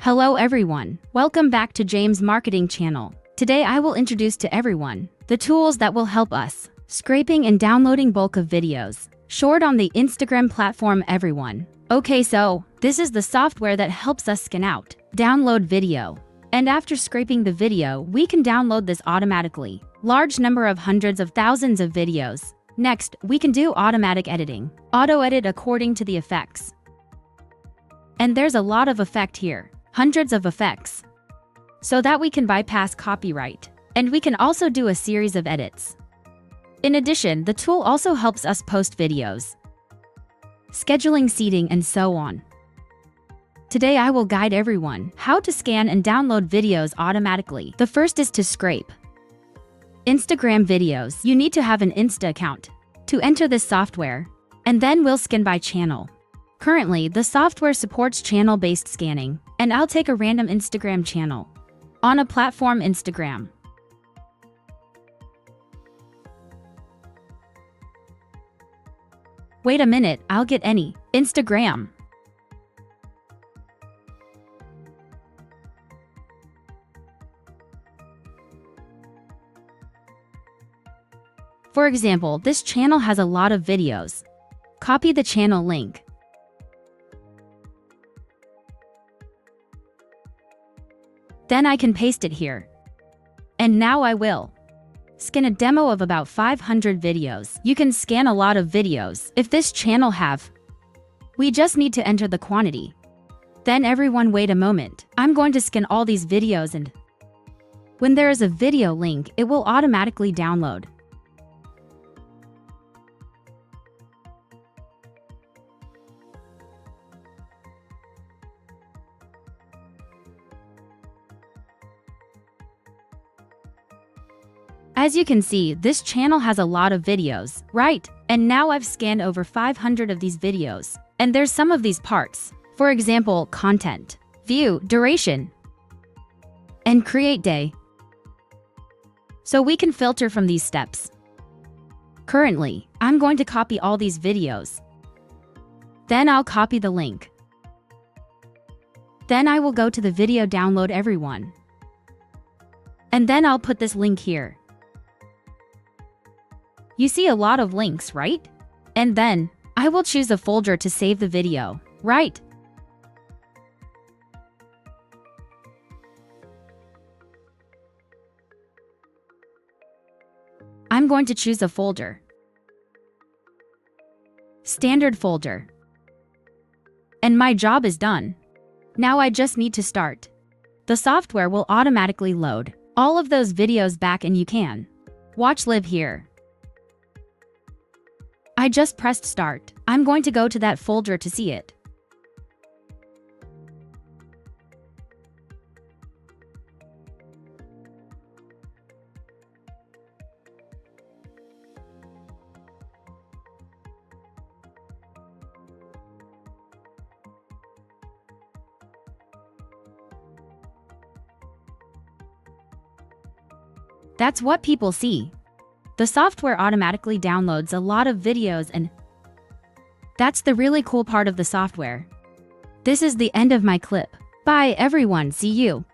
Hello everyone, welcome back to James Marketing Channel. Today I will introduce to everyone the tools that will help us scraping and downloading bulk of videos stored on the Instagram platform everyone. Okay, so this is the software that helps us scan out, download video. And after scraping the video, we can download this automatically. Large number of hundreds of thousands of videos. Next, we can do automatic editing. Auto-edit according to the effects. And there's a lot of effect here. Hundreds of effects. So that we can bypass copyright. And we can also do a series of edits. In addition, the tool also helps us post videos, scheduling seating and so on. Today I will guide everyone how to scan and download videos automatically. The first is to scrape Instagram videos. You need to have an Insta account to enter this software, and then we'll scan by channel. Currently, the software supports channel-based scanning, and I'll take a random Instagram channel on a platform Instagram. Wait a minute, I'll get any Instagram. For example, this channel has a lot of videos. Copy the channel link. Then I can paste it here. And now I will scan a demo of about 500 videos. You can scan a lot of videos if this channel have. We just need to enter the quantity. Then everyone wait a moment. I'm going to scan all these videos, and when there is a video link, it will automatically download. As you can see, this channel has a lot of videos, right? And now I've scanned over 500 of these videos. And there's some of these parts. For example, content, view, duration, and create day. So we can filter from these steps. Currently, I'm going to copy all these videos. Then I'll copy the link. Then I will go to the video download everyone. And then I'll put this link here. You see a lot of links, right? And then, I will choose a folder to save the video, right? I'm going to choose a folder. Standard folder. And my job is done. Now I just need to start. The software will automatically load all of those videos back, and you can watch live here. I just pressed start. I'm going to go to that folder to see it. That's what people see. The software automatically downloads a lot of videos, and that's the really cool part of the software. This is the end of my clip. Bye everyone, see you.